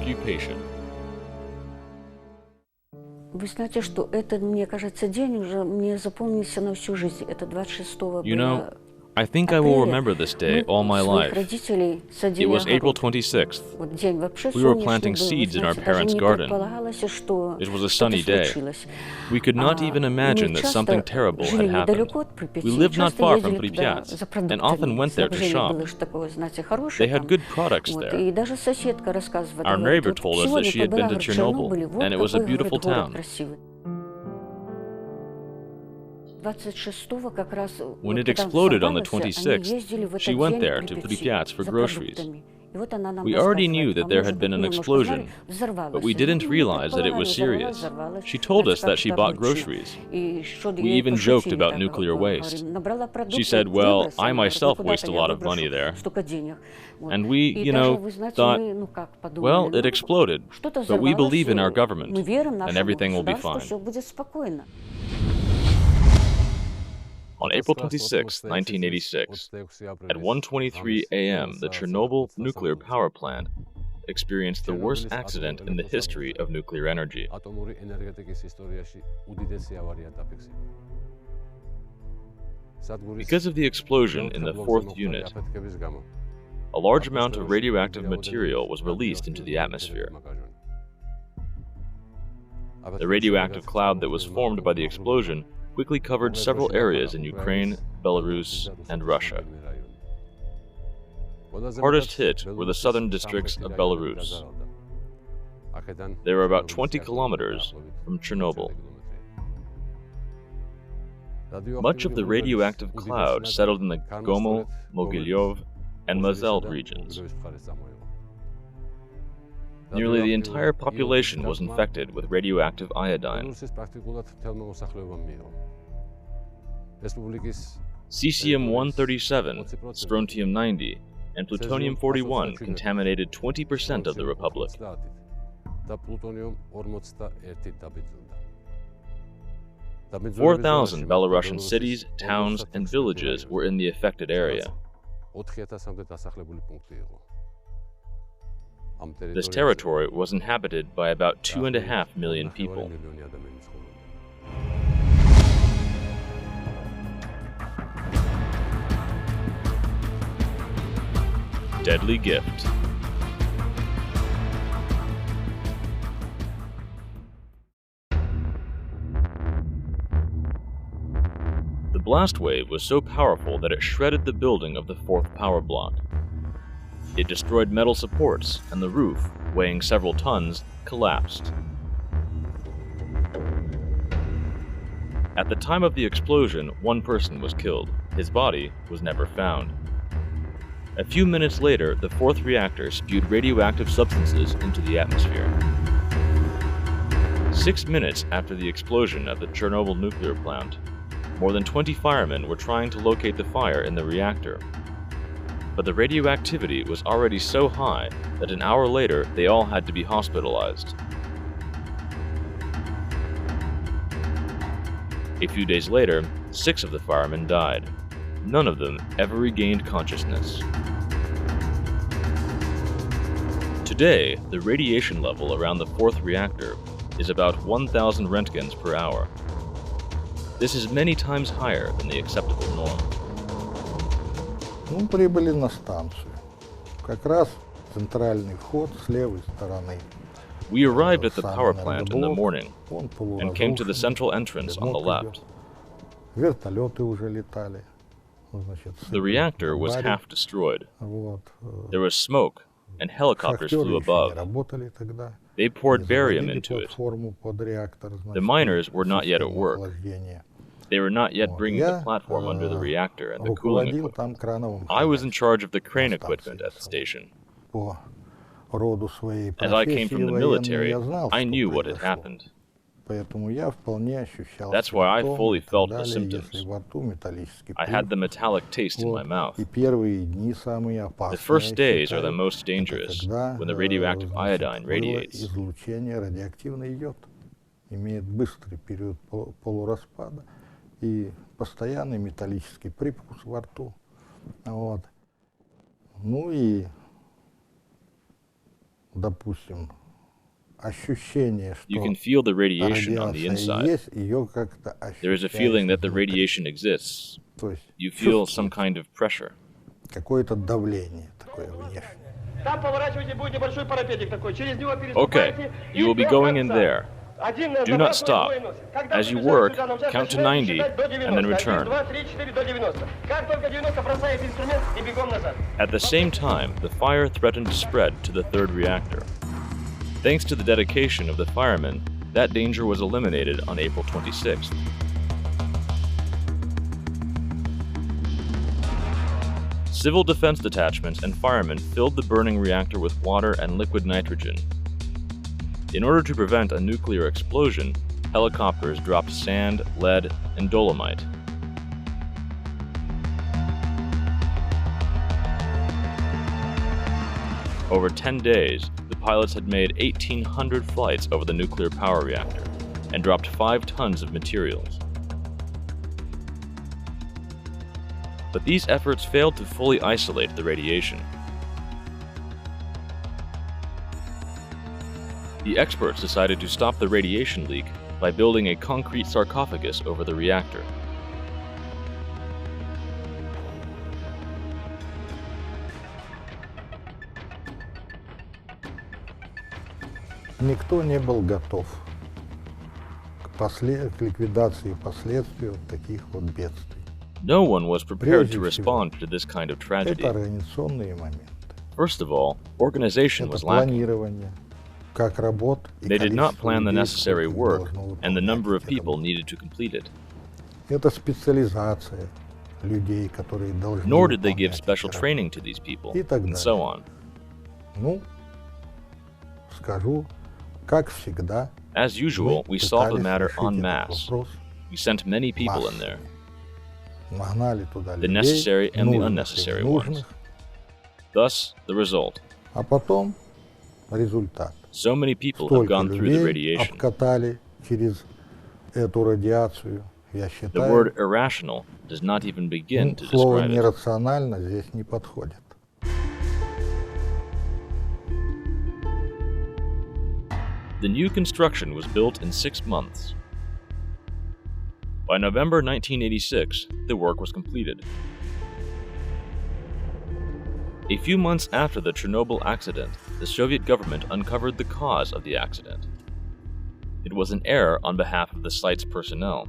occupation. Вы знаете, что этот, мне кажется, день уже мне запомнился на всю жизнь. Это 26-го You know, было I think I will апреля. remember this day Мы all my своих life. родителей It садили was April огород. 26th. Вот день вообще We were солнечный planting был. Вы seeds in our знаете, даже parents' не garden. предполагалось, что It was a что-то sunny day. случилось. We could not even imagine Мы that something часто terrible жили had happened. недалеко от Припяти, We lived not часто far from ездили туда Pripyat за and often продуктами. went there to Снабжение shop. было ж такое, знаете, They хорошее had там. good products Вот. there. И даже соседка рассказывала, Our говорит, neighbor вот told us that сегодня she had been побыла to в Чернобыле, Chernobyl, вот and it was a какой, beautiful говорит, город town. красивый. 26-го как раз, When вот it когда exploded on the взорвалось, они 26th, ездили в she этот went день there в to Припяти Pripyat for за groceries. продуктами. И вот она нам We already knew рассказывает, that а there мы had уже been an немножко знали, explosion, взорвалось. but we didn't realize that it was serious. She told us that she bought groceries. We even joked about nuclear waste. She said, well, I myself waste a lot of money there. And we, thought, well, it exploded, but we believe in our government, and everything will be fine. On April 26, 1986, at 1:23 a.m., the Chernobyl nuclear power plant experienced the worst accident in the history of nuclear energy. Because of the explosion in the fourth unit, a large amount of radioactive material was released into the atmosphere. The radioactive cloud that was formed by the explosion quickly covered several areas in Ukraine, Belarus, and Russia. Hardest hit were the southern districts of Belarus. They were about 20 kilometers from Chernobyl. Much of the radioactive cloud settled in the Gomel, Mogilev, and Moselle regions. Nearly the entire population was infected with radioactive iodine. Cesium-137, strontium-90, and plutonium-41 contaminated 20% of the republic. 4,000 Belarusian cities, towns, and villages were in the affected area. This territory was inhabited by about 2.5 million people. Deadly gift. The blast wave was so powerful that it shredded the building of the fourth power block. It destroyed metal supports, and the roof, weighing several tons, collapsed. At the time of the explosion, one person was killed. His body was never found. A few minutes later, the fourth reactor spewed radioactive substances into the atmosphere. 6 minutes after the explosion at the Chernobyl nuclear plant, more than 20 firemen were trying to locate the fire in the reactor. But the radioactivity was already so high that an hour later they all had to be hospitalized. A few days later, 6 of the firemen died. None of them ever regained consciousness. Today, the radiation level around the fourth reactor is about 1,000 Roentgens per hour. This is many times higher than the acceptable norm. Мы прибыли на станцию. Как раз центральный вход с левой стороны. We arrived at the power plant in the morning and came to the central entrance on the left. Вертолеты уже летали. The reactor was half destroyed. There was smoke, and helicopters flew above. They poured barium into it. The miners were not yet at work. They were not yet bringing the platform under the reactor and the cooling equipment. I was in charge of the crane equipment at the station. As I came from the military, I knew what had happened. That's why I fully felt the symptoms. I had the metallic taste in my mouth. The first days are the most dangerous, when the radioactive iodine radiates. И постоянный металлический привкус во рту. Вот. Ну и допустим, ощущение, что You can feel the radiation on the радиация inside. есть, ее как-то There is a ощущаешь feeling that the изнутри. radiation exists. То есть You feel чувствуется some kind of pressure. какое-то давление такое внешнее. Там поворачивайте, будет небольшой парапетик такой. Через него Okay, переступайте. you will be going in there. Do not stop. As you work, count to 90 and then return. At the same time, the fire threatened to spread to the third reactor. Thanks to the dedication of the firemen, that danger was eliminated on April 26th. Civil defense detachments and firemen filled the burning reactor with water and liquid nitrogen. In order to prevent a nuclear explosion, helicopters dropped sand, lead, and dolomite. Over 10 days, the pilots had made 1,800 flights over the nuclear power reactor and dropped 5 tons of materials. But these efforts failed to fully isolate the radiation. The experts decided to stop the radiation leak by building a concrete sarcophagus over the reactor. Никто не был готов к ликвидации последствий вот таких вот бедствий. No one was prepared to respond to this kind of tragedy. Это организационные моменты. First of all, organization Это was lacking. планирование, как работ и They did not количество plan the людей, necessary сколько work должно and the выполнять number of эти people работы. needed to complete it. Это специализация людей, которые должны Nor did they give выполнять special эти training работы. to these people, И так and so далее. on. Ну, скажу, как всегда, As usual, we solved the пытались matter решить en этот masse. вопрос. We sent many people in there, Нагнали туда the людей, necessary and the нужных и unnecessary ones. ненужных, Thus, the result. а потом результат. So many people have Столько gone through the людей radiation. обкатали через эту радиацию. Я The считаю, word irrational does not even begin to слово describe it. нерационально здесь не подходит. The new construction was built in 6 months. By November 1986, the work was completed. A few months after the Chernobyl accident, the Soviet government uncovered the cause of the accident. It was an error on behalf of the site's personnel.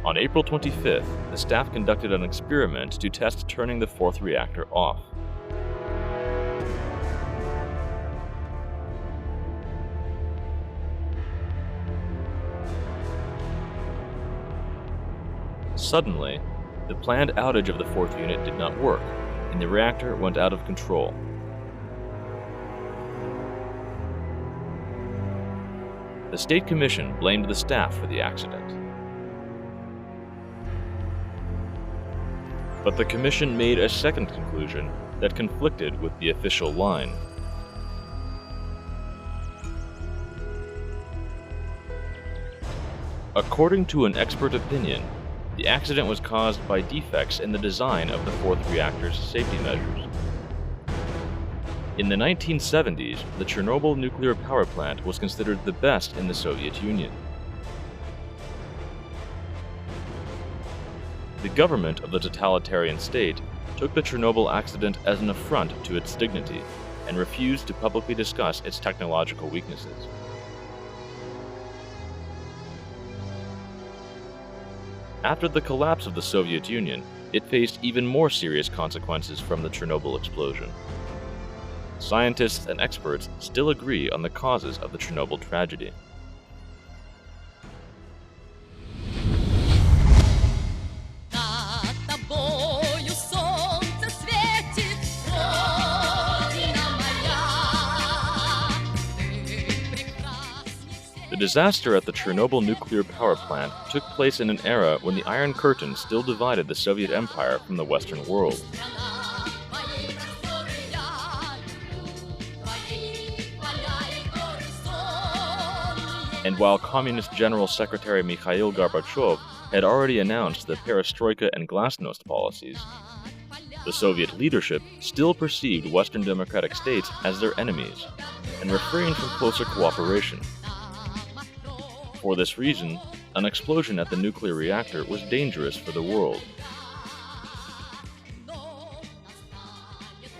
On April 25th, the staff conducted an experiment to test turning the fourth reactor off. Suddenly, the planned outage of the fourth unit did not work, and the reactor went out of control. The State Commission blamed the staff for the accident. But the Commission made a second conclusion that conflicted with the official line. According to an expert opinion, the accident was caused by defects in the design of the fourth reactor's safety measures. In the 1970s, the Chernobyl nuclear power plant was considered the best in the Soviet Union. The government of the totalitarian state took the Chernobyl accident as an affront to its dignity and refused to publicly discuss its technological weaknesses. After the collapse of the Soviet Union, it faced even more serious consequences from the Chernobyl explosion. Scientists and experts still agree on the causes of the Chernobyl tragedy. The disaster at the Chernobyl nuclear power plant took place in an era when the Iron Curtain still divided the Soviet Empire from the Western world. And while Communist General Secretary Mikhail Gorbachev had already announced the perestroika and glasnost policies, The Soviet leadership still perceived Western democratic states as their enemies and refrained from closer cooperation. For this reason, an explosion at the nuclear reactor was dangerous for the world.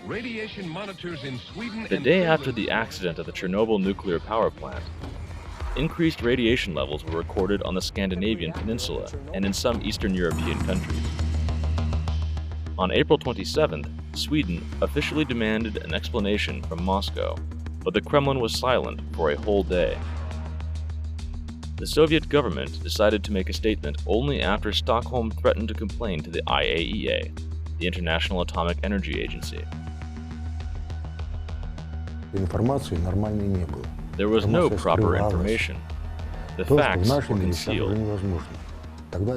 Radiation monitors in Sweden The day after the accident at the Chernobyl nuclear power plant, increased radiation levels were recorded on the Scandinavian peninsula and in some Eastern European countries. On April 27th, Sweden officially demanded an explanation from Moscow, but the Kremlin was silent for a whole day. The Soviet government decided to make a statement only after Stockholm threatened to complain to the IAEA, the International Atomic Energy Agency. There was no proper information. The facts were concealed.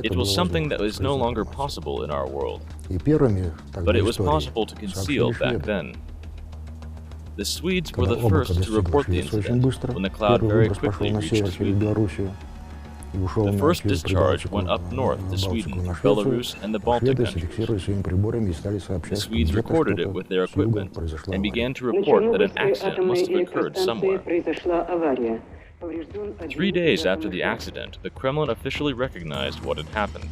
It was something that was no longer possible in our world, but it was possible to conceal back then. The Swedes were the first to report the incident when the cloud very quickly reached Sweden. The first discharge went up north to Sweden, Belarus, and the Baltic countries. The Swedes recorded it with their equipment and began to report that an accident must have occurred somewhere. 3 days after the accident, the Kremlin officially recognized what had happened.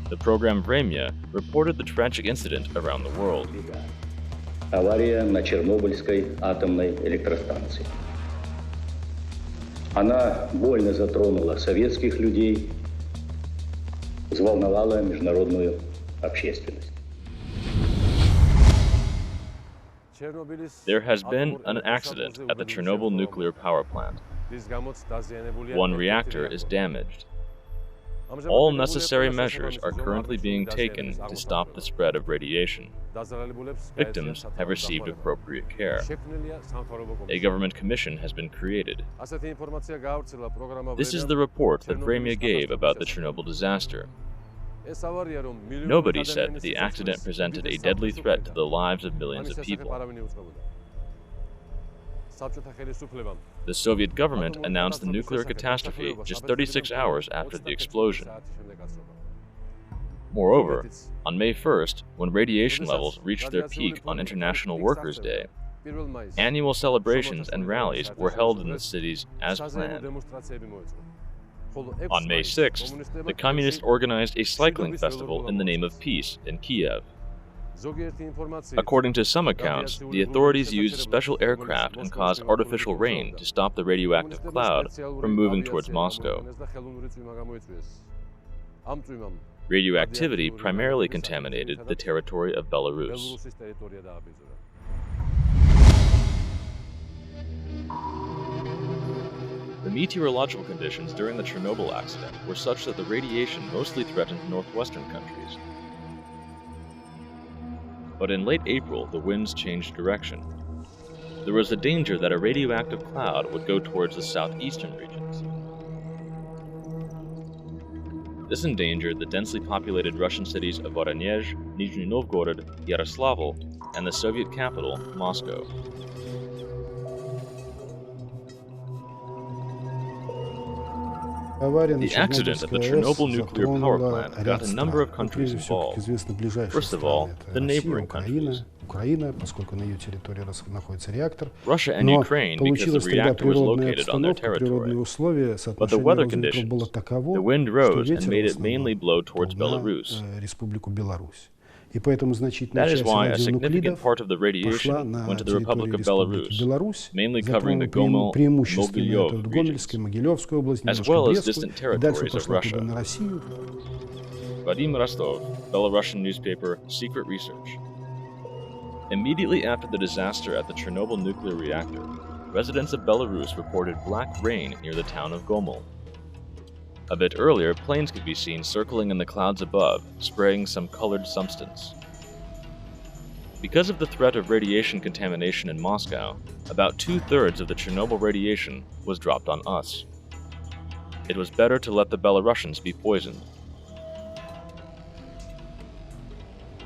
The program Vremya reported the tragic incident around the world. Авария на Чернобыльской атомной электростанции. Она больно затронула советских людей, взволновала международную общественность. There has been an accident at the Chernobyl nuclear power plant. One reactor is damaged. All necessary measures are currently being taken to stop the spread of radiation. Victims have received appropriate care. A government commission has been created. This is the report that Vremya gave about the Chernobyl disaster. Nobody said that the accident presented a deadly threat to the lives of millions of people. The Soviet government announced the nuclear catastrophe just 36 hours after the explosion. Moreover, on May 1st, when radiation levels reached their peak on International Workers' Day, annual celebrations and rallies were held in the cities as planned. On May 6th, the communists organized a cycling festival in the name of peace in Kiev. According to some accounts, the authorities used special aircraft and caused artificial rain to stop the radioactive cloud from moving towards Moscow. Radioactivity primarily contaminated the territory of Belarus. The meteorological conditions during the Chernobyl accident were such that the radiation mostly threatened northwestern countries. But in late April, the winds changed direction. There was a danger that a radioactive cloud would go towards the southeastern regions. This endangered the densely populated Russian cities of Voronezh, Nizhny Novgorod, Yaroslavl, and the Soviet capital, Moscow. The accident at the Chernobyl nuclear power plant got a number of countries involved. First of all, the neighboring countries. Russia and Ukraine, because the reactor was located on their territory. But the weather conditions, the wind rose and made it mainly blow towards Belarus. That is why a significant part of the radiation went to the Republic of Belarus, mainly covering the Gomel, Mogilev regions, as well as distant territories of Russia. Vadim Rostov, Belarusian newspaper, Secret Research. Immediately after the disaster at the Chernobyl nuclear reactor, residents of Belarus reported black rain near the town of Gomel. A bit earlier, planes could be seen circling in the clouds above, spraying some colored substance. Because of the threat of radiation contamination in Moscow, about 2/3 of the Chernobyl radiation was dropped on us. It was better to let the Belarusians be poisoned.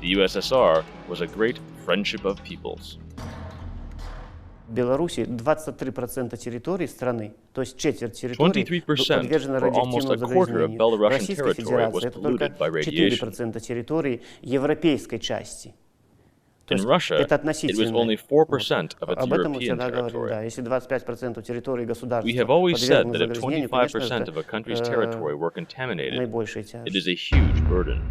The USSR was a great friendship of peoples. В Беларуси 23% территории страны, то есть четверть территории, подвержена радиоактивному загрязнению. В Российской Федерации это только 4% территории европейской части. In Russia, it was only 4% of its European territory. We have always said that if 25% of a country's territory were contaminated, it is a huge burden.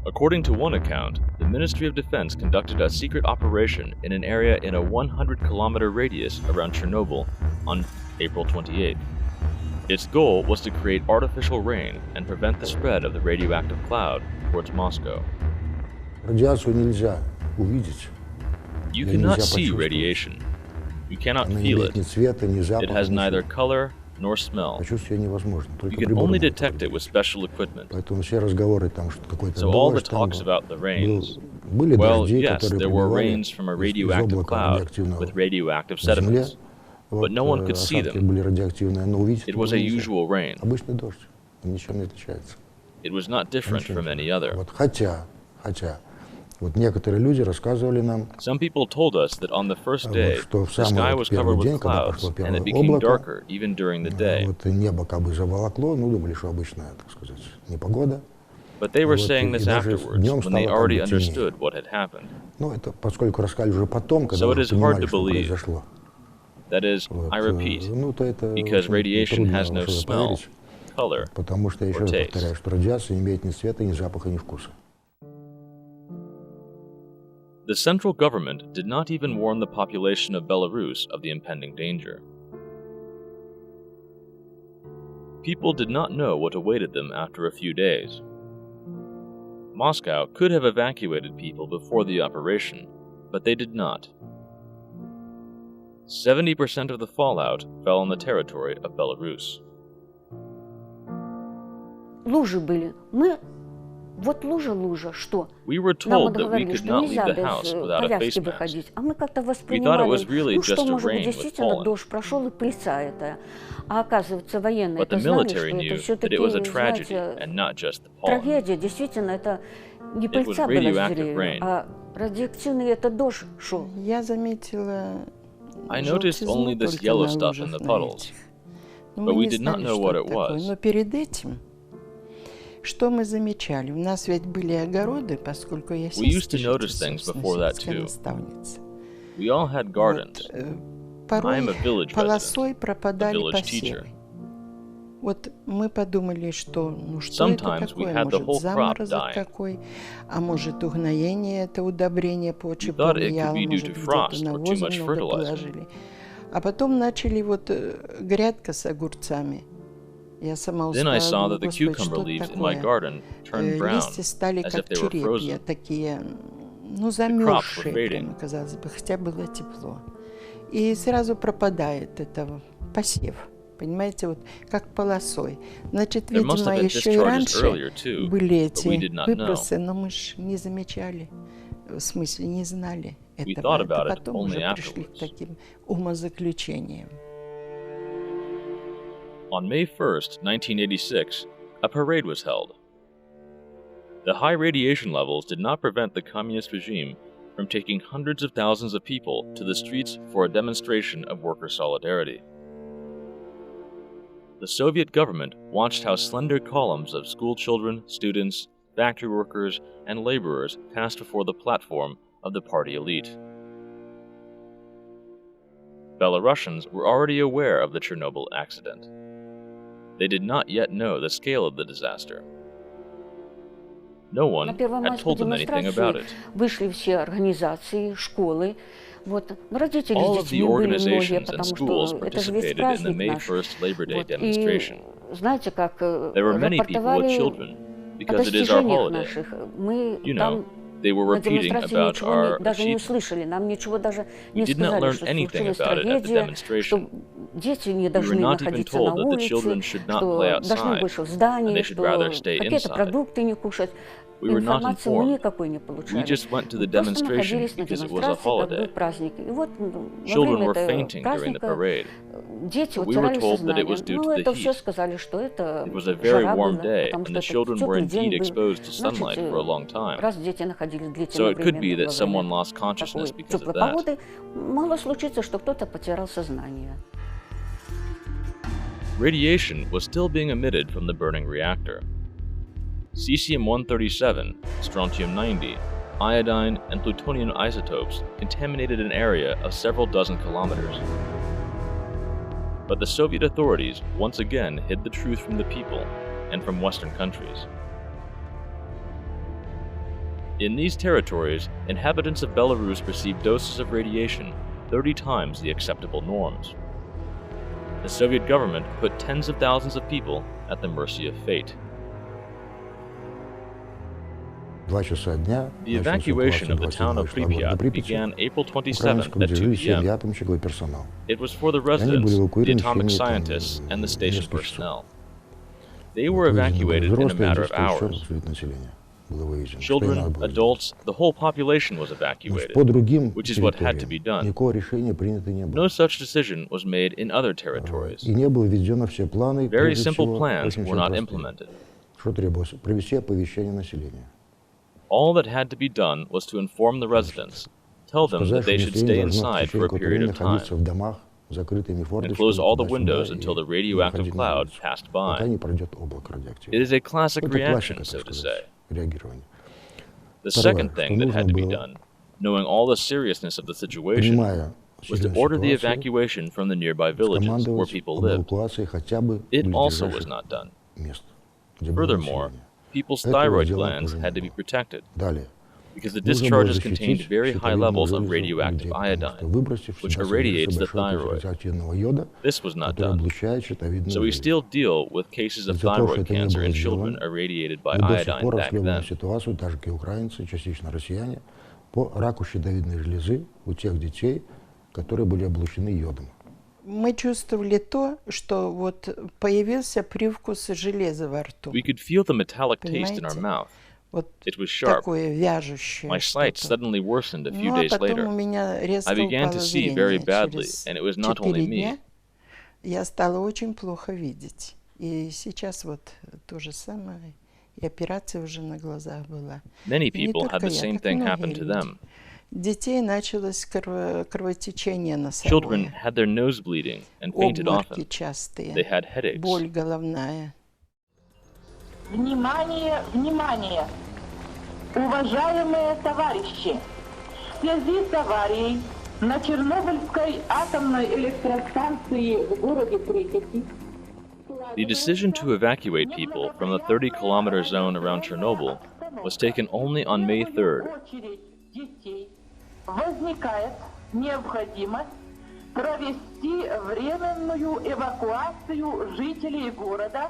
According to one account, the Ministry of Defense conducted a secret operation in an area in a 100-kilometer radius around Chernobyl on April 28th. Its goal was to create artificial rain and prevent the spread of the radioactive cloud towards Moscow. You cannot see radiation. You cannot feel it. It has neither color nor smell. You can only detect it with special equipment. So all the talks about the rains, well, yes, there were rains from a radioactive cloud with radioactive sediments, but no one could see them. It was a usual rain. It was not different from any other. Some people told us that on the first day, the sky was covered with clouds, and it became darker even during the day. But they were saying this afterwards, when they already understood what had happened. So it is hard to believe. That is, I repeat, because radiation has no smell, color, or taste. The central government did not even warn the population of Belarus of the impending danger. People did not know what awaited them after a few days. Moscow could have evacuated people before the operation, but they did not. 70% of the fallout fell on the territory of Belarus. Лужи были. Вот лужа, что? We were told that we could not leave the house without a face mask. We thought it was really just a rain with pollen. Дождь прошел и пыльца это. А оказывается, военные But the military knew that it was a tragedy and not just the pollen. Трагедия, действительно, это не пыльца была с деревьев, а радиоактивный это дождь шел. Я заметила. I noticed only this yellow stuff in the puddles, but we did not know what it was. Но перед этим что мы замечали? У нас ведь были огороды, поскольку я сельский житель, сельская наставница. We all had gardens. Порой полосой пропадали посевы. Вот мы подумали, что что это такое? Может, заморозок какой, а может, угноение, это удобрение почвы повлияло, может, где-то навоза много положили. А потом начали вот грядка с огурцами. Then I saw that the cucumber leaves in my garden turned brown, as if they were frozen. The crops were fading. Казалось бы, хотя было тепло. И сразу пропадает это посев. Понимаете, вот как полосой. Значит, видимо, еще и раньше были эти выбросы, но мы же не замечали, в смысле не знали этого. Это потом уже пришли к таким умозаключениям. On May 1st, 1986, a parade was held. The high radiation levels did not prevent the communist regime from taking hundreds of thousands of people to the streets for a demonstration of worker solidarity. The Soviet government watched how slender columns of school children, students, factory workers, and laborers passed before the platform of the party elite. Belarusians were already aware of the Chernobyl accident. They did not yet know the scale of the disaster. No one had told them anything about it. Вышли все организации, школы. All of the organizations and schools participated in the May 1st Labor Day demonstration. There were many people with children, because it is our holiday. You know, they were repeating about our achievements. We did not learn anything about it at the demonstration. We were not even told that the children should not play outside, and they should rather stay inside. We were not informed. We just went to the demonstration because it was a holiday. Children were fainting during the parade. We were told that it was due to the heat. It was a very warm day, and the children were indeed exposed to sunlight for a long time. So it could be that someone lost consciousness because of that. Radiation was still being emitted from the burning reactor. Cesium-137, strontium-90, iodine, and plutonium isotopes contaminated an area of several dozen kilometers. But the Soviet authorities once again hid the truth from the people and from Western countries. In these territories, inhabitants of Belarus received doses of radiation 30 times the acceptable norms. The Soviet government put tens of thousands of people at the mercy of fate. The evacuation of the town of Pripyat began April 27th at 2 p.m. It was for the residents, the atomic scientists, and the station personnel. They were evacuated in a matter of hours. Children, adults, the whole population was evacuated, which is what had to be done. No such decision was made in other territories. Very simple plans were not implemented. All that had to be done was to inform the residents, tell them that they should stay inside for a period of time, and close all the windows until the radioactive cloud passed by. It is a classic reaction, so to say. The second thing that had to be done, knowing all the seriousness of the situation, was to order the evacuation from the nearby villages where people lived. It also was not done. Furthermore, people's thyroid glands had to be protected, because the discharges contained very high levels of radioactive iodine, which irradiates the thyroid. This was not done. So we still deal with cases of thyroid cancer in children irradiated by iodine back then. Мы чувствовали то, что вот появился привкус железа во рту. We could feel the metallic taste in our mouth. It was sharp. My sight suddenly worsened a few days later. I began to see very badly, and it was not only me. Я стала очень плохо видеть. И сейчас вот то же самое. И операция уже на глазах была. Many people had the same thing happen to them. Детей началось кровотечение носовое. Children had their nose bleeding and fainted often. Обмороки частые. They had headaches. Боль головная. Внимание, внимание! Уважаемые товарищи! В связи с аварией на Чернобыльской атомной электростанции в городе Припяти The decision to evacuate people from the 30-kilometer zone around Chernobyl was taken only on May 3rd. Возникает необходимость провести временную эвакуацию жителей города.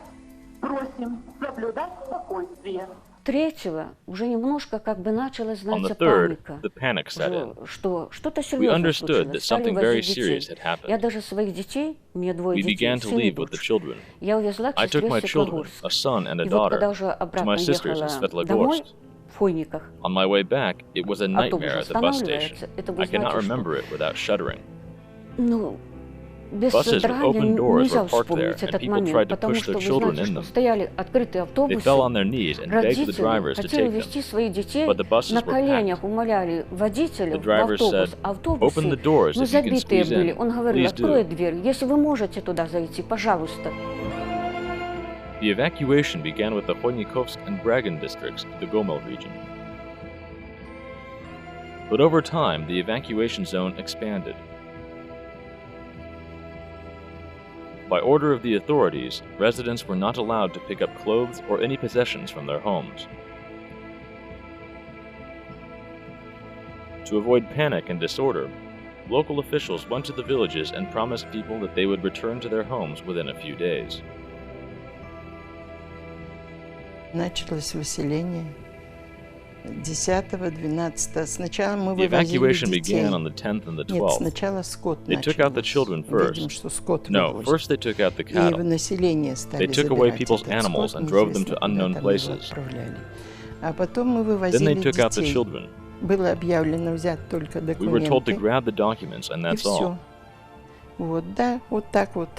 Просим соблюдать спокойствие. Третьего уже немножко как бы началась, On the знаете, third, паника. the panic set in. Что что-то We серьезное understood that случилось. Стали something very возить serious детей. had happened. Я даже своих детей, мне двое We детей, began to сын и leave with the дочь. children. Я увезла I в took my children, Светлогорск. a son and a И вот когда daughter, уже to обратно my sisters in ехала домой, Svetlogorsk. в Хойниках, On my way back, it was a автобус nightmare at the bus station. останавливается. Это вы I cannot знаете, remember it without shuddering. Ну, без Buses with содрания open doors нельзя were parked there, вспомнить and этот people момент, tried to потому push что their вы children знаете, in что them. стояли открытые They автобусы, fell on their knees and begged the родители drivers to хотели take them. везти своих детей, But the buses на were коленях packed. умоляли водителя The в drivers автобус. said, Автобусы, "Open the doors ну, if you can забитые squeeze были. in. Он говорил, Please открой do." дверь, если вы можете туда зайти, пожалуйста. The evacuation began with the Khonykovsk and Bragan districts of the Gomel region. But over time, the evacuation zone expanded. By order of the authorities, residents were not allowed to pick up clothes or any possessions from their homes. To avoid panic and disorder, local officials went to the villages and promised people that they would return to their homes within a few days. Началось выселение 10-12. Сначала мы The вывозили evacuation детей. began on the 10th and the Нет, 12th. сначала скот They took out the children Видим, first. что скот No, вывозят. first they took out the И в cattle. население стали They took away забирать people's этот animals скот, and drove them неизвестно, to куда unknown там его places. отправляли. А потом мы Then вывозили they took out the детей. children. Было объявлено взять только We were told to документы. grab the documents, and И that's all. все. Вот, да, вот так вот.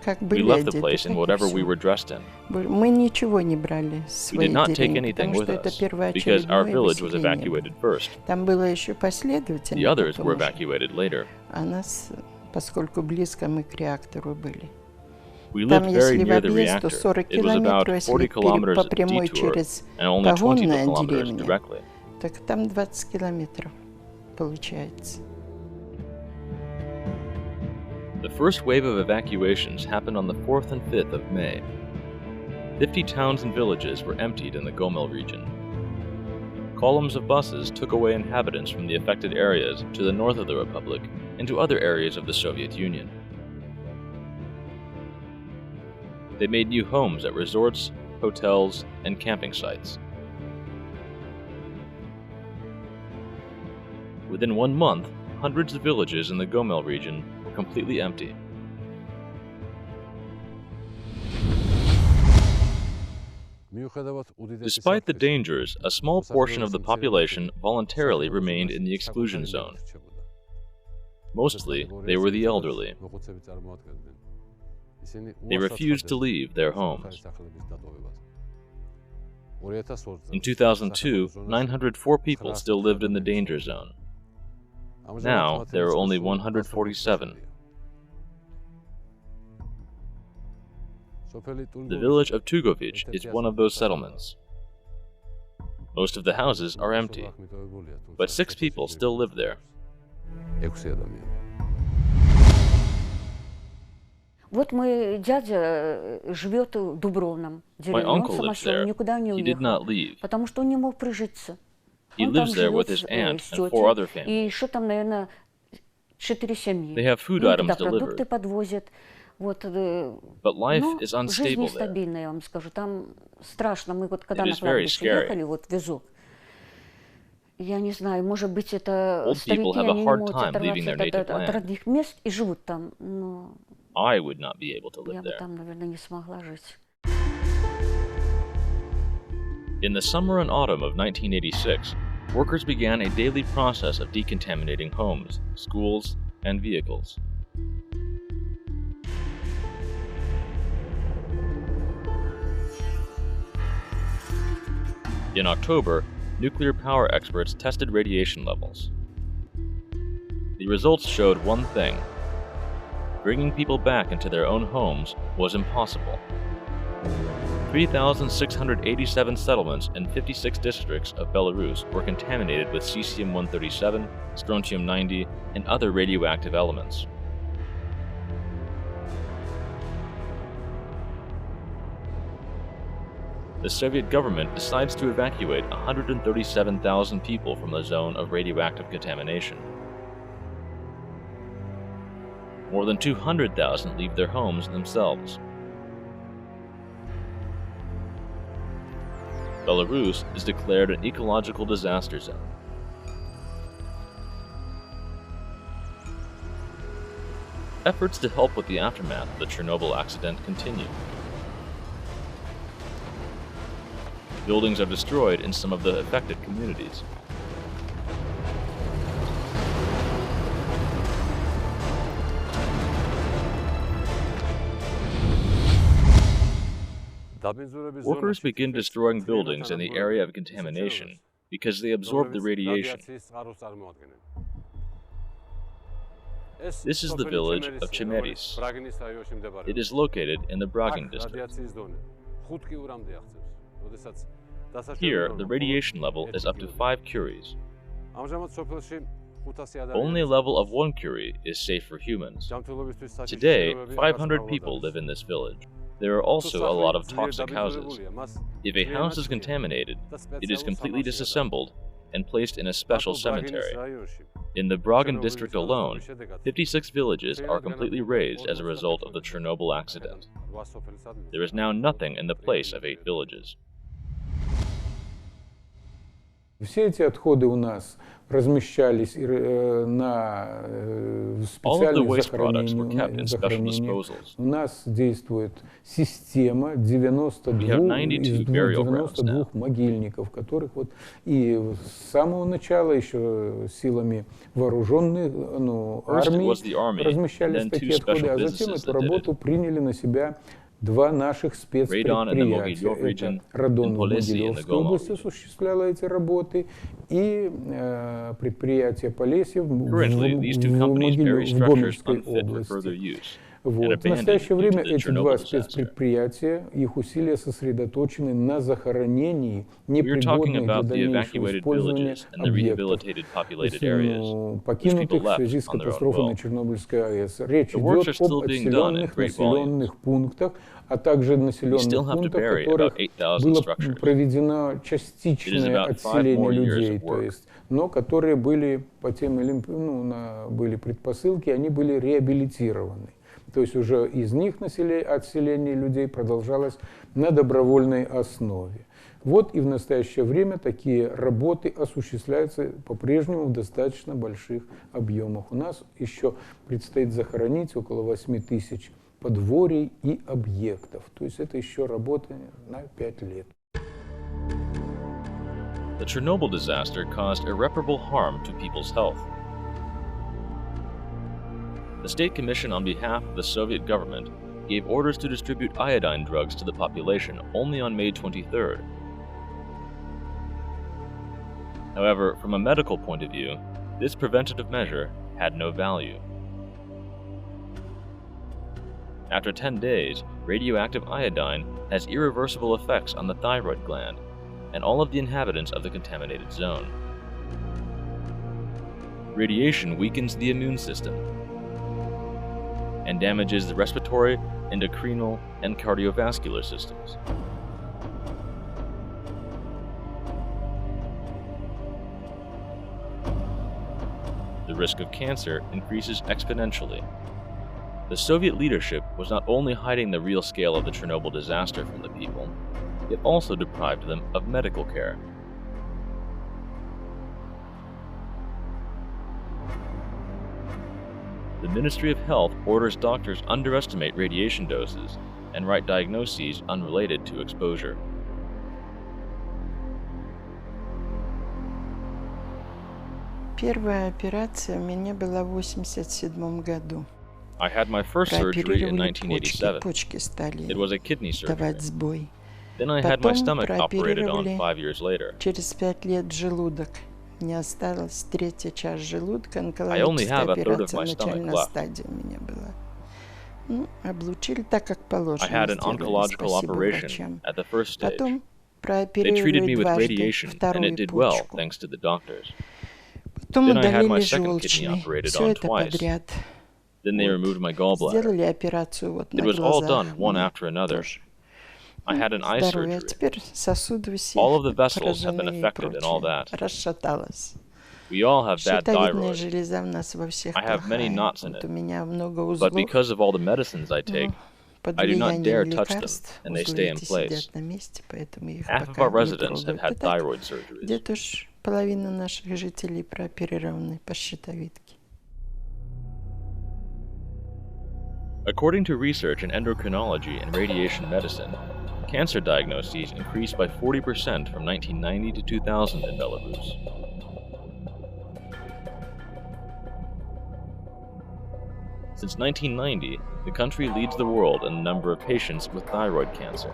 Как We были left the одеты, place in так и whatever we всё. were dressed in. Мы ничего не брали с We did своей not take деревни, anything потому with что это us, because our первоочередное village was выселение было. evacuated first. Там было еще последовательно, The others потом were уже. evacuated later. А нас, поскольку близко мы к реактору были. We Там, lived very если в near the объезд, то reactor. 40 It was about километров, 40 если по kilometers прямой detour через and only 20 погонная kilometers деревня, directly. Так там 20 километров получается. The first wave of evacuations happened on the 4th and 5th of May. 50 towns and villages were emptied in the Gomel region. Columns of buses took away inhabitants from the affected areas to the north of the Republic and to other areas of the Soviet Union. They made new homes at resorts, hotels, and camping sites. Within 1 month, hundreds of villages in the Gomel region were completely empty. Despite the dangers, a small portion of the population voluntarily remained in the exclusion zone. Mostly, they were the elderly. They refused to leave their homes. In 2002, 904 people still lived in the danger zone. Now, there are only 147. The village of Tugovich is one of those settlements. Most of the houses are empty, but 6 people still live there. Вот мой дядя живет в Дубровном деревне. Он самосел, никуда не уехал, потому что он не мог прижиться. Он там живет с тетей, и еще там, наверное, 4 семьи. Туда продукты подвозят. Вот, но жизнь нестабильная, я вам скажу. Там страшно. Мы вот когда на кладбище ехали, вот везу. Я не знаю, может быть, это старики, они не могут оторваться от родных мест и живут там, но I would not be able to live я бы there. там, наверное, не смогла жить. In the summer and autumn of 1986, workers began a daily process of decontaminating homes, schools, and vehicles. In October, nuclear power experts tested radiation levels. The results showed one thing: bringing people back into their own homes was impossible. 3,687 settlements in 56 districts of Belarus were contaminated with cesium-137, strontium-90, and other radioactive elements. The Soviet government decides to evacuate 137,000 people from the zone of radioactive contamination. More than 200,000 leave their homes themselves. Belarus is declared an ecological disaster zone. Efforts to help with the aftermath of the Chernobyl accident continue. Buildings are destroyed in some of the affected communities. Workers begin destroying buildings in the area of contamination because they absorb the radiation. This is the village of Chemeris. It is located in the Bragin district. Here, the radiation level is up to 5 curies. Only a level of 1 curie is safe for humans. Today, 500 people live in this village. There are also a lot of toxic houses. If a house is contaminated, it is completely disassembled and placed in a special cemetery. In the Bragin district alone, 56 villages are completely razed as a result of the Chernobyl accident. There is now nothing in the place of 8 villages. Все эти отходы у нас размещались на специальных захоронениях. У нас действует система 92 могильников, которых вот и с самого начала еще силами вооруженных армий размещались такие отходы, а затем эту работу приняли на себя 2 наших спецпредприятия. Это Радон в Могилевской области осуществляло эти работы, и предприятие Полесье в Гомельской области. Вот. В настоящее время эти два спецпредприятия, их усилия сосредоточены на захоронении непригодных для дальнейшего использования объектов, покинутых в связи с катастрофой на Чернобыльской АЭС. Речь идет об отселенных населенных пунктах, а также населенных пунктах, в которых было проведено частичное отселение людей, то есть, но которые были по тем или были предпосылки, они были реабилитированы. То есть уже из них отселение людей продолжалось на добровольной основе. Вот и в настоящее время такие работы осуществляются по-прежнему в достаточно больших объемах. У нас еще предстоит захоронить около 8 тысяч подворий и объектов. То есть это еще работа на 5 лет. The Chernobyl disaster caused irreparable harm to people's health. The State Commission on behalf of the Soviet government gave orders to distribute iodine drugs to the population only on May 23rd. However, from a medical point of view, this preventative measure had no value. After 10 days, radioactive iodine has irreversible effects on the thyroid gland and all of the inhabitants of the contaminated zone. Radiation weakens the immune system and damages the respiratory, endocrinal, and cardiovascular systems. The risk of cancer increases exponentially. The Soviet leadership was not only hiding the real scale of the Chernobyl disaster from the people, it also deprived them of medical care. The Ministry of Health orders doctors underestimate radiation doses and write diagnoses unrelated to exposure. Первая операция у меня была в 1987 году. I had my first surgery in 1987. Почки стали It was a kidney surgery. давать сбой. Then I had my stomach operated on 5 years later. Через 5 лет желудок. Мне осталась третья часть желудка, I only онкологическая have a third of операция, my stomach начальная left. стадия у меня была. Ну, облучили так, как положено. I had an сделали, oncological спасибо operation врачам. at the first stage. Потом They treated прооперировали me with дважды radiation, and it вторую did well, почку. thanks to the doctors. Потом Then I had my удалили second kidney желчный. operated Все on это twice. подряд. Then they removed my gallbladder. Сделали операцию вот It на was all глазах. done, one after another. Тоже. I had an eye Здоровье. А surgery. теперь сосуды все All of the vessels have been поражены и affected and all прочее. that. Расшаталось. We all have bad Щитовидная thyroid, железа у нас во всех I have many плохая. knots in Вот it. у меня много but узлов. because of all the medicines I take, Под I do not влиянием dare touch them, лекарств and they узлы stay in эти place. сидят на месте, поэтому их Half of пока our не residents have трогают. had Итак, thyroid surgeries. где-то уж половина наших жителей прооперированы по щитовидке. According to research in endocrinology and radiation medicine, cancer diagnoses increased by 40% from 1990 to 2000 in Belarus. Since 1990, the country leads the world in the number of patients with thyroid cancer.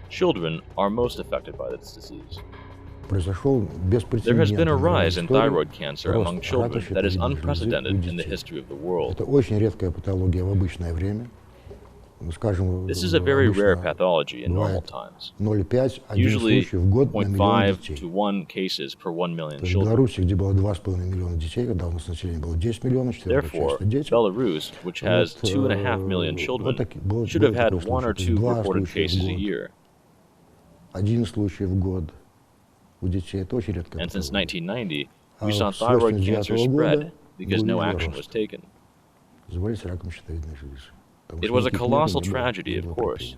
Children are most affected by this disease. There has been a rise in thyroid cancer among children that is unprecedented in the history of the world. This is a very rare pathology in normal times. Usually 0.5 to 1 cases per 1 million children. Therefore, Belarus, which has 2.5 million children, should have had 1 or 2 reported cases a year. And since 1990, we saw thyroid cancer spread because no action was taken. It was a colossal tragedy, of course.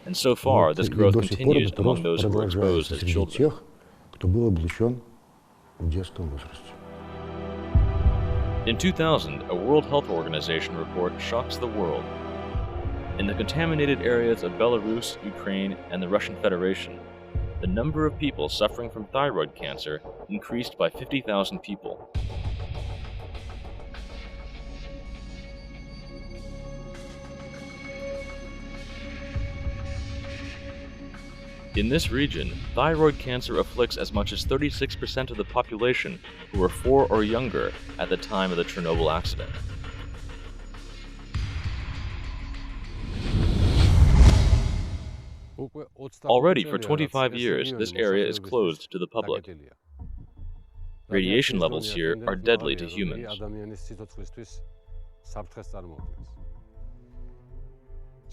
And so far, this growth continues among those who were exposed as children. In 2000, a World Health Organization report shocks the world. In the contaminated areas of Belarus, Ukraine, and the Russian Federation, the number of people suffering from thyroid cancer increased by 50,000 people. In this region, thyroid cancer afflicts as much as 36% of the population who were 4 or younger at the time of the Chernobyl accident. Already for 25 years, this area is closed to the public. Radiation levels here are deadly to humans.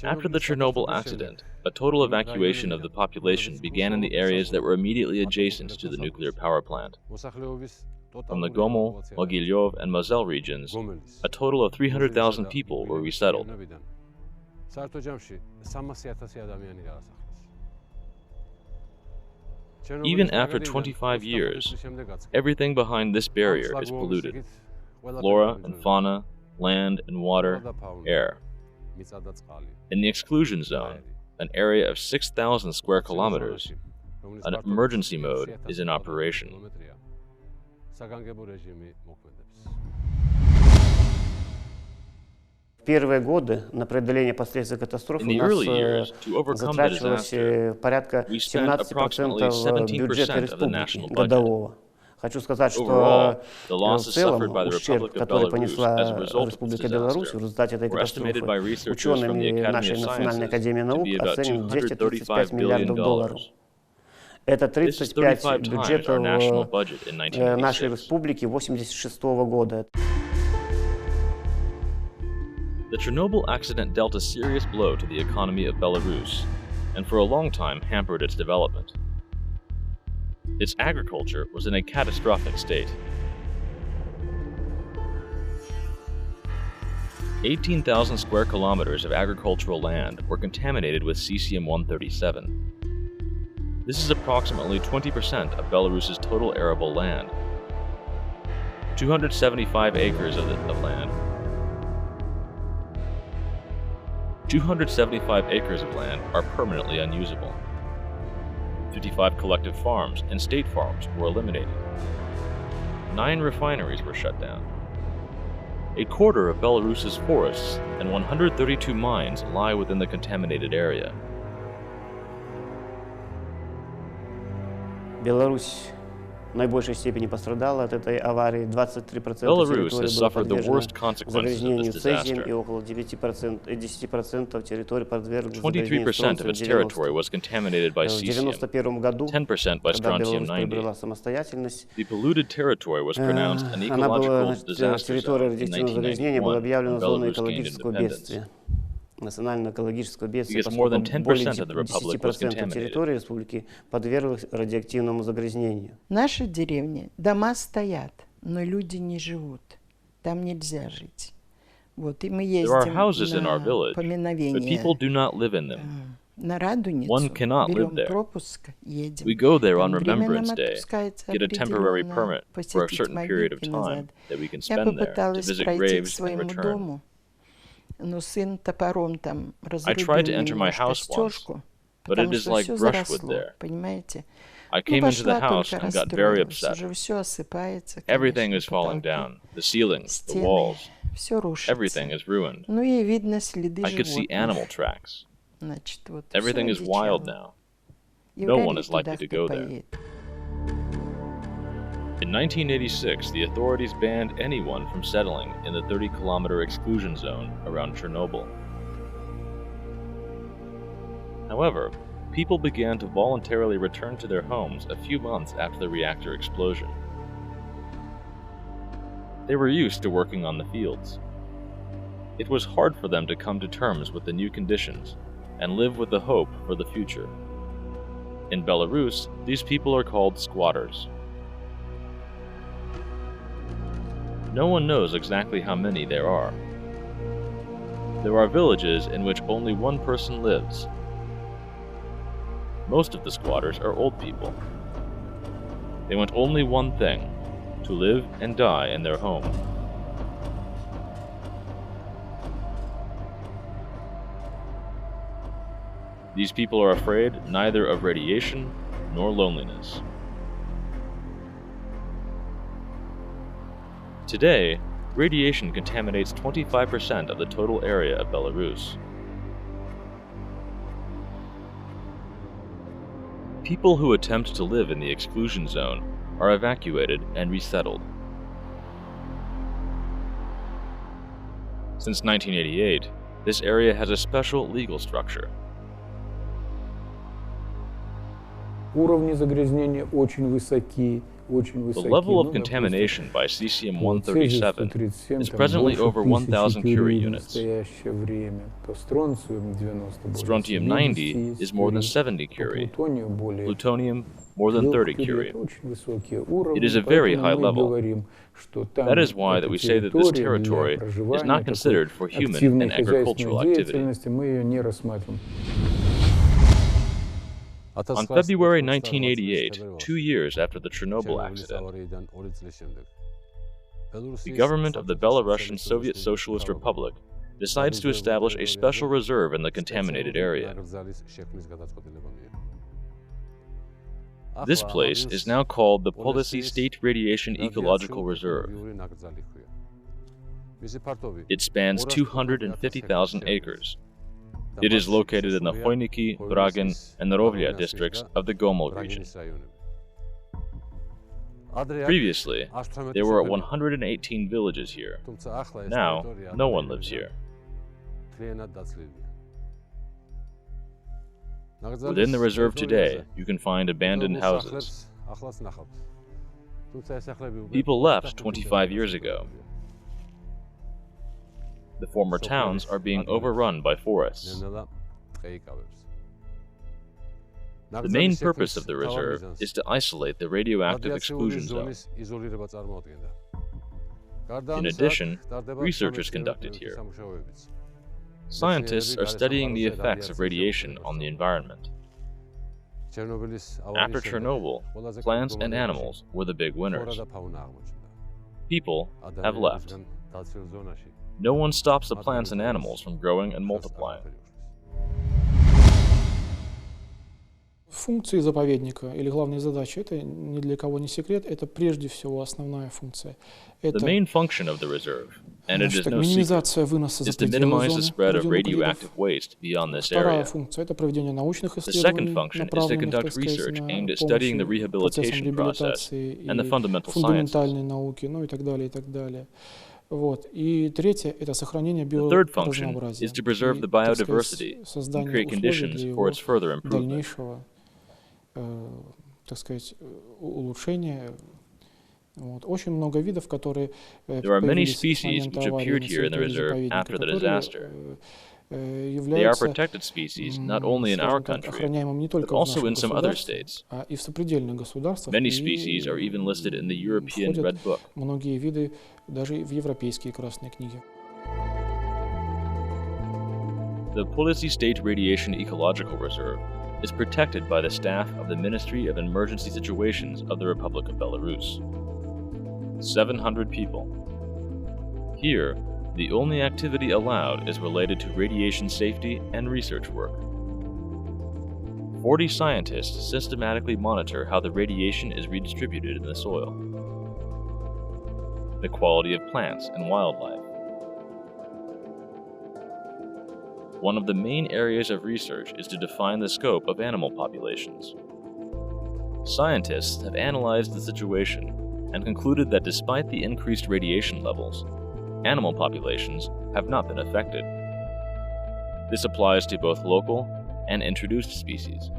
After the Chernobyl accident, a total evacuation of the population began in the areas that were immediately adjacent to the nuclear power plant. From the Gomel, Mogilev, and Moselle regions, a total of 300,000 people were resettled. Even after 25 years, everything behind this barrier is polluted. Flora and fauna, land and water, air. In the exclusion zone, an area of 6,000 square kilometers, an emergency mode is in operation. Первые годы на преодоление последствий катастрофы у нас затрачивалось порядка 17% бюджета республики годового. Хочу сказать, что в целом ущерб, который понесла Республика Беларусь в результате этой катастрофы, учеными нашей Национальной академии наук оценен в 235 миллиардов долларов. Это 35 бюджетов нашей республики 1986 года. The Chernobyl accident dealt a serious blow to the economy of Belarus, and for a long time hampered its development. Its agriculture was in a catastrophic state. 18,000 square kilometers of agricultural land were contaminated with cesium-137. This is approximately 20% of Belarus's total arable land. 275 acres of land. 275 acres of land are permanently unusable. 55 collective farms and state farms were eliminated. 9 refineries were shut down. A quarter of Belarus's forests and 132 mines lie within the contaminated area. Belarus в наибольшей степени пострадала от этой аварии. 23% территории было подвержено загрязнению цезием, и около 10% территории подверглось загрязнению стронцием. В 1991 году, когда Беларусь приобрела самостоятельность, она была, территория радиоактивного загрязнения была объявлена зоной экологического бедствия. Национального экологического бедствия, поскольку более 10% территории республики подверглась радиоактивному загрязнению. Наши деревни, дома стоят, но люди не живут. Там нельзя жить. Вот, и мы ездим на поминовение. На Радуницу, берем пропуск, едем. We go there on Remembrance Day, get a temporary permit for a certain period of time that we can spend there to visit graves and return. Но сын топором там I tried to enter my house once, but it is like brushwood there. I came into the house and got very upset. Everything is falling down, the ceilings, the walls, everything is ruined. I could see animal tracks. Everything is wild now. No one is likely to go there. In 1986, the authorities banned anyone from settling in the 30-kilometer exclusion zone around Chernobyl. However, people began to voluntarily return to their homes a few months after the reactor explosion. They were used to working on the fields. It was hard for them to come to terms with the new conditions and live with the hope for the future. In Belarus, these people are called squatters. No one knows exactly how many there are. There are villages in which only one person lives. Most of the squatters are old people. They want only one thing, to live and die in their home. These people are afraid neither of radiation nor loneliness. Today, radiation contaminates 25% of the total area of Belarus. People who attempt to live in the exclusion zone are evacuated and resettled. Since 1988, this area has a special legal structure. Уровни загрязнения очень высоки. The level of contamination by cesium-137 is presently over 1,000 curie units. Strontium-90 is more than 70 curie. Plutonium more than 30 curie. It is a very high level. That is why that we say that this territory is not considered for human and agricultural activity. On February 1988, 2 years after the Chernobyl accident, the government of the Belarusian Soviet Socialist Republic decides to establish a special reserve in the contaminated area. This place is now called the Polesie State Radiation Ecological Reserve. It spans 250,000 acres. It is located in the Khoiniki, Bragin, and Rovlia districts of the Gomel region. Previously, there were 118 villages here. Now, no one lives here. Within the reserve today, you can find abandoned houses. People left 25 years ago. The former towns are being overrun by forests. The main purpose of the reserve is to isolate the radioactive exclusion zone. In addition, research is conducted here. Scientists are studying the effects of radiation on the environment. After Chernobyl, plants and animals were the big winners. People have left. No one stops the plants and animals from growing and multiplying. Функции заповедника или главные задачи, это ни для кого не секрет, это прежде всего основная функция. The main function of the reserve, and it is no secret, is to minimize the spread of radioactive waste beyond this area. The second function is to conduct research aimed at studying the rehabilitation process and the fundamental sciences. The third function is to preserve the biodiversity and create conditions for its further improvement. There are many species which appeared here in the reserve after the disaster. They are protected species not only in our country, but also in some other states. Many species are even listed in the European Red Book. The Polesie State Radiation Ecological Reserve is protected by the staff of the Ministry of Emergency Situations of the Republic of Belarus. 700 people. Here, the only activity allowed is related to radiation safety and research work. 40 scientists systematically monitor how the radiation is redistributed in the soil, the quality of plants and wildlife. One of the main areas of research is to define the scope of animal populations. Scientists have analyzed the situation and concluded that despite the increased radiation levels, animal populations have not been affected. This applies to both local and introduced species.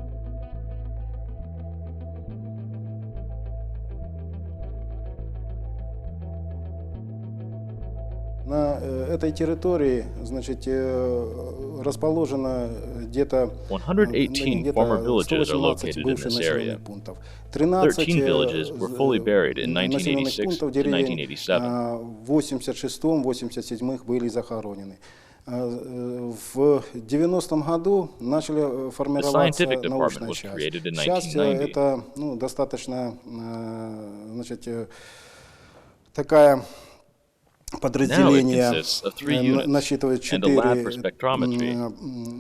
На этой территории, значит, расположено где-то 118 former villages are located in this area. 13 villages were fully buried in 1986 and 1987. В 86-87 были захоронены. В 90-м году начали формироваться научная часть. Сейчас это достаточно, значит, такая подразделение насчитывает 4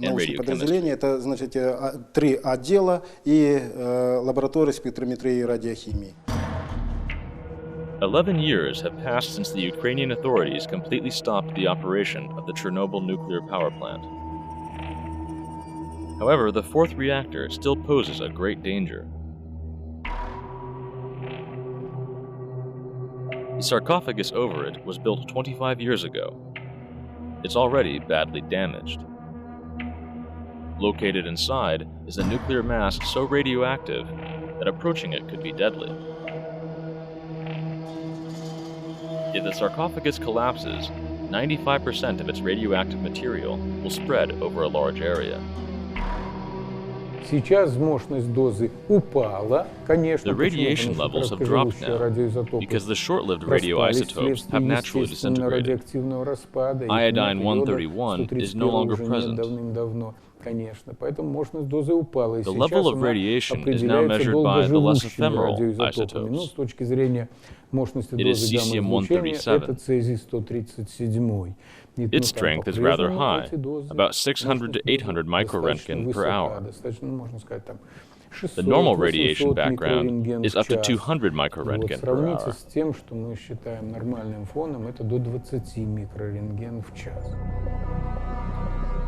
научных подразделения. Это, значит, 3 отдела и лаборатория спектрометрии и радиохимии. 11 years have passed since the Ukrainian authorities completely stopped the operation of the Chernobyl nuclear power plant. However, the fourth reactor still poses a great danger. The sarcophagus over it was built 25 years ago. It's already badly damaged. Located inside is a nuclear mass so radioactive that approaching it could be deadly. If the sarcophagus collapses, 95% of its radioactive material will spread over a large area. Сейчас мощность дозы упала, конечно, the radiation levels have dropped now because the short-lived radioisotopes have naturally disintegrated. Iodine-131 is no longer present. The level of radiation is now measured by the less ephemeral isotopes. It is cesium-137. Its strength is rather high, about 600 to 800 microroentgen per hour. The normal radiation background is up to 200 microroentgen per hour.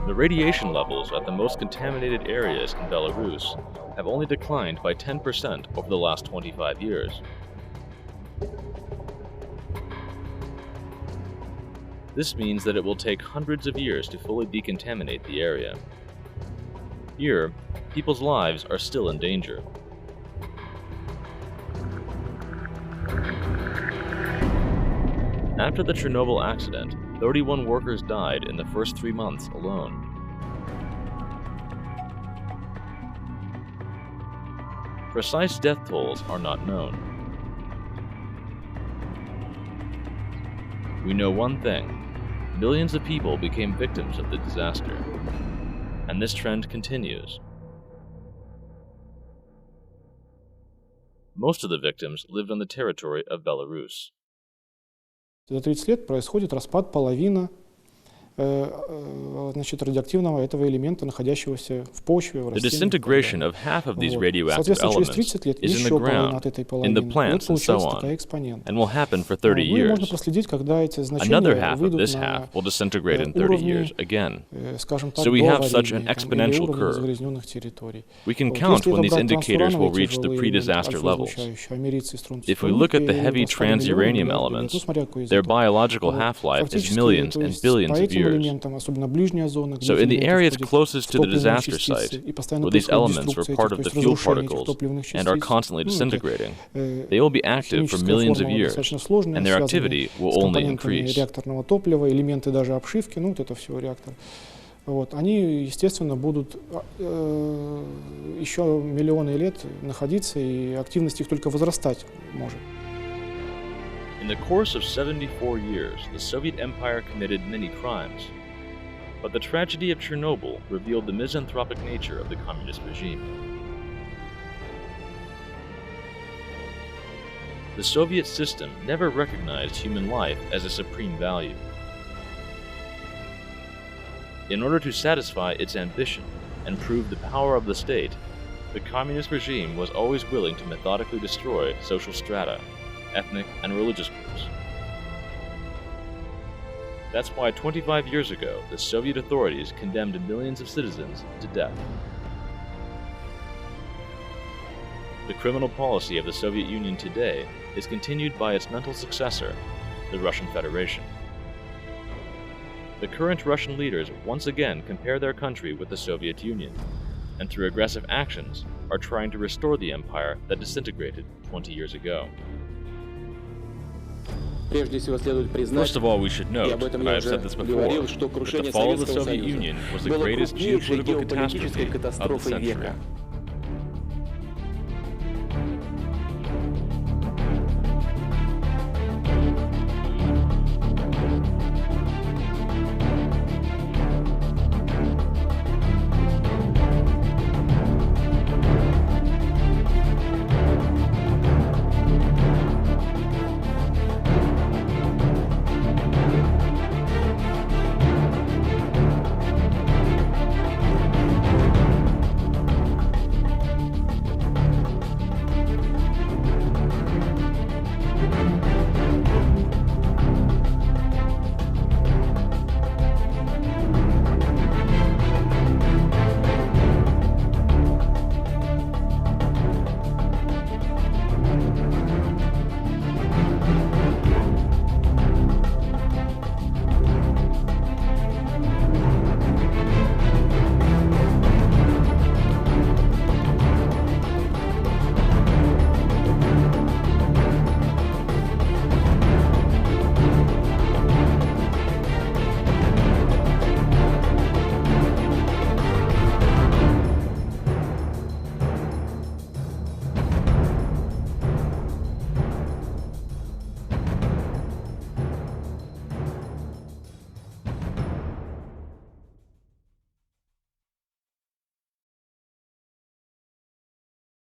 The radiation levels at the most contaminated areas in Belarus have only declined by 10% over the last 25 years. This means that it will take hundreds of years to fully decontaminate the area. Here, people's lives are still in danger. After the Chernobyl accident, 31 workers died in the first 3 months alone. Precise death tolls are not known. We know one thing: millions of people became victims of the disaster, and this trend continues. Most of the victims lived on the territory of Belarus. За 30 лет происходит распад половины радиоактивного этого элемента, находящегося в почве, в растениях. The disintegration of half of these radioactive elements is in the ground, in the plants, and so on, and will happen for 30 years. Another half of this half will disintegrate in 30 years again. So we have such an exponential curve. We can count when these indicators will reach the pre-disaster levels. If we look at the heavy transuranium elements, their biological half-life is millions and billions of years. So in the areas closest to the disaster site, where these elements were part of the fuel particles and are constantly disintegrating, they will be active for millions of years, and their activity will only increase. Вот, они, естественно, будут еще миллионы лет находиться, и активность их только возрастать может. In the course of 74 years, the Soviet Empire committed many crimes. But the tragedy of Chernobyl revealed the misanthropic nature of the communist regime. The Soviet system never recognized human life as a supreme value. In order to satisfy its ambition and prove the power of the state, the communist regime was always willing to methodically destroy social strata, ethnic and religious groups. That's why 25 years ago, the Soviet authorities condemned millions of citizens to death. The criminal policy of the Soviet Union today is continued by its mental successor, the Russian Federation. The current Russian leaders once again compare their country with the Soviet Union, and through aggressive actions are trying to restore the empire that disintegrated 20 years ago. First of all, we should note, and I have said this before, that the fall of the Soviet Union was the greatest geopolitical catastrophe of the century.